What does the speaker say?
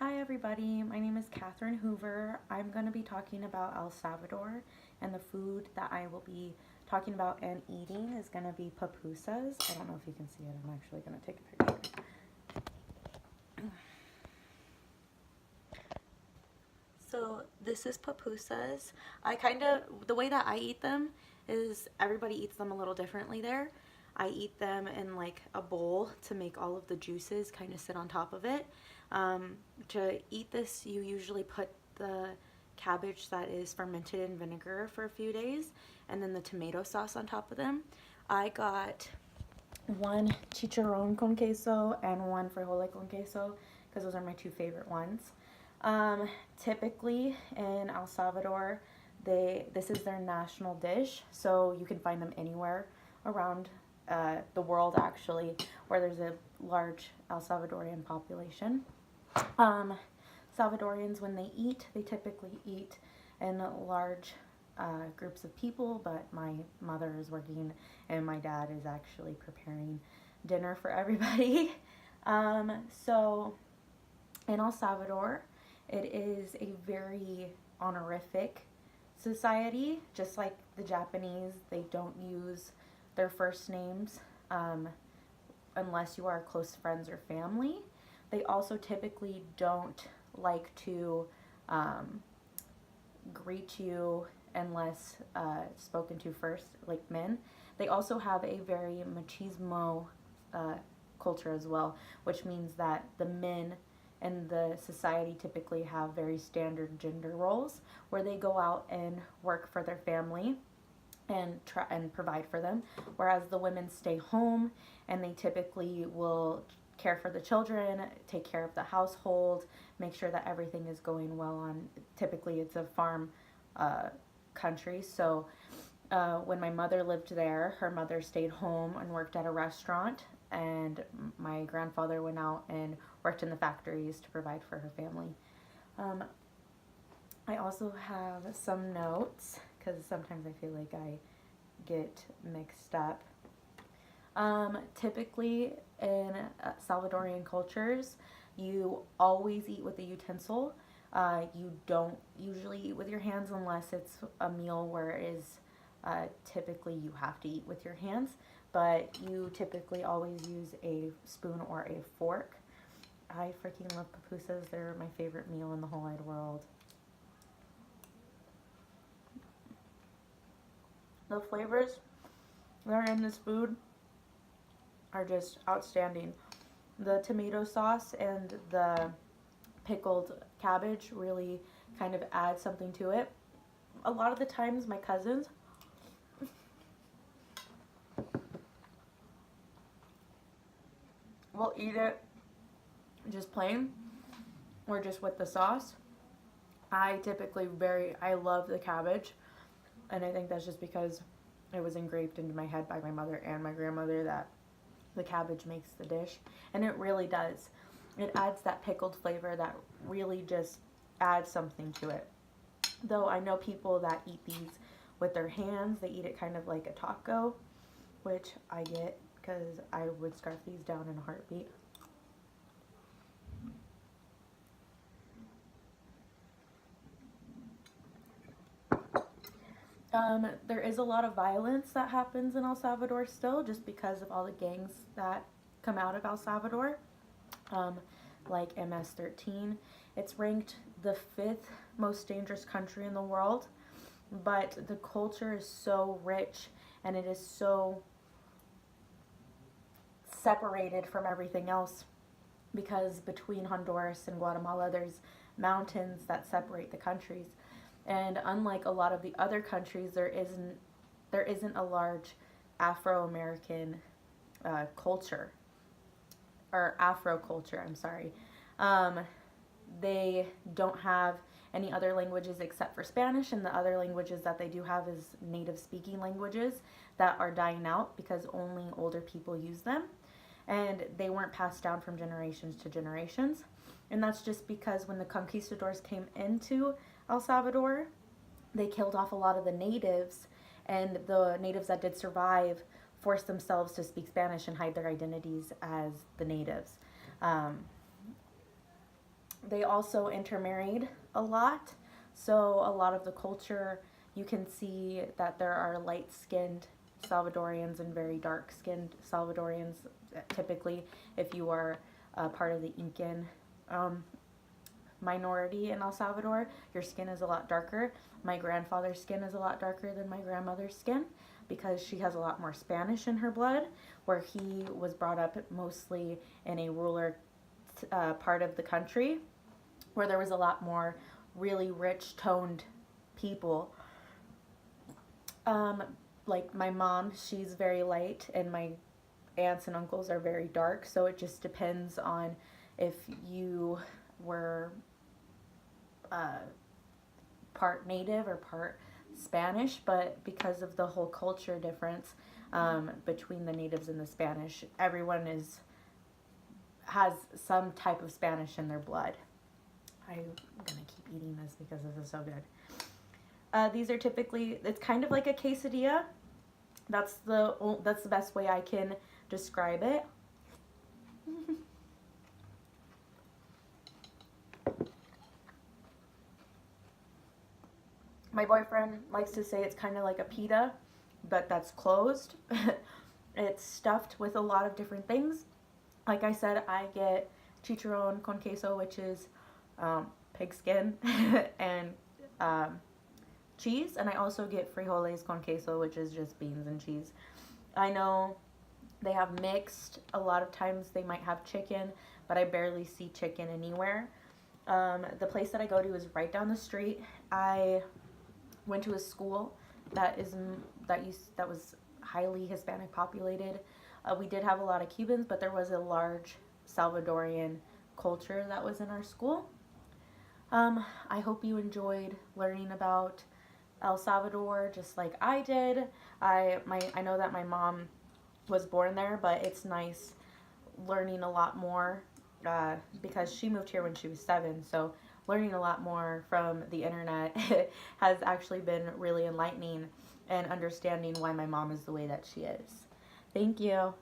Hi everybody, my name is Catherine Hoover. I'm going to be talking about El Salvador, and the food that I will be talking about and eating is going to be pupusas. I don't know if you can see it. I'm actually going to take a picture. So this is pupusas. The way that I eat them is everybody eats them a little differently there. I eat them in like a bowl to make all of the juices kind of sit on top of it. To eat this, you usually put the cabbage that is fermented in vinegar for a few days and then the tomato sauce on top of them. I got one chicharron con queso and one frijole con queso because those are my two favorite ones. Typically in El Salvador, this is their national dish, so you can find them anywhere around the world actually, where there's a large El Salvadorian population. Salvadorians, when they eat, they typically eat in large groups of people, but my mother is working and my dad is actually preparing dinner for everybody. So in El Salvador, it is a very honorific society, just like the Japanese. They don't use their first names unless you are close friends or family. They also typically don't like to greet you unless spoken to first, like men. They also have a very machismo culture as well, which means that the men in the society typically have very standard gender roles where they go out and work for their family and try and provide for them, whereas the women stay home and they typically will care for the children, take care of the household, make sure that everything is going well on. Typically, it's a farm country, so when my mother lived there, her mother stayed home and worked at a restaurant, and my grandfather went out and worked in the factories to provide for her family. I also have some notes because sometimes I feel like I get mixed up. Typically in Salvadorian cultures, you always eat with a utensil. You don't usually eat with your hands unless it's a meal where it is typically you have to eat with your hands, but you typically always use a spoon or a fork. I freaking love pupusas. They're my favorite meal in the whole wide world. The flavors that are in this food are just outstanding. The tomato sauce and the pickled cabbage really kind of add something to it. A lot of the times my cousins will eat it just plain or just with the sauce. I love the cabbage, and I think that's just because it was engraved into my head by my mother and my grandmother that the cabbage makes the dish, and it really does. It adds that pickled flavor that really just adds something to it. Though I know people that eat these with their hands, they eat it kind of like a taco, which I get because I would scarf these down in a heartbeat. There is a lot of violence that happens in El Salvador still, just because of all the gangs that come out of El Salvador, um, like MS-13. It's ranked the fifth most dangerous country in the world, but the culture is so rich and it is so separated from everything else because between Honduras and Guatemala, there's mountains that separate the countries. And unlike a lot of the other countries, there isn't a large Afro-American culture or Afro culture. I'm sorry. Um, they don't have any other languages except for Spanish, and the other languages that they do have is native speaking languages that are dying out because only older people use them, and they weren't passed down from generations to generations. And that's just because when the conquistadors came into El Salvador, they killed off a lot of the natives, and the natives that did survive forced themselves to speak Spanish and hide their identities as the natives. Um, They also intermarried a lot. So a lot of the culture, you can see that there are light skinned Salvadorians and very dark skinned Salvadorians. Typically, if you are part of the Incan um, minority in El Salvador, your skin is a lot darker. My grandfather's skin is a lot darker than my grandmother's skin because she has a lot more Spanish in her blood, where he was brought up mostly in a rural part of the country where there was a lot more really rich toned people. Um, like my mom, she's very light, and my aunts and uncles are very dark. So it just depends on if you were uh, part native or part Spanish. But because of the whole culture difference between the natives and the Spanish, everyone has some type of Spanish in their blood. I'm gonna keep eating this because this is so good. These are typically, it's kind of like a quesadilla. That's the best way I can describe it. My boyfriend likes to say it's kind of like a pita, but that's closed. It's stuffed with a lot of different things. Like I said, I get chicharron con queso, which is pig skin and cheese, and I also get frijoles con queso, which is just beans and cheese. I know they have mixed. A lot of times they might have chicken, but I barely see chicken anywhere. The place that I go to is right down the street. I went to a school that was highly Hispanic populated. We did have a lot of Cubans, but there was a large Salvadorian culture that was in our school. I hope you enjoyed learning about El Salvador just like I did. I know that my mom was born there, but it's nice learning a lot more because she moved here when she was 7. So learning a lot more from the internet has actually been really enlightening and understanding why my mom is the way that she is. Thank you.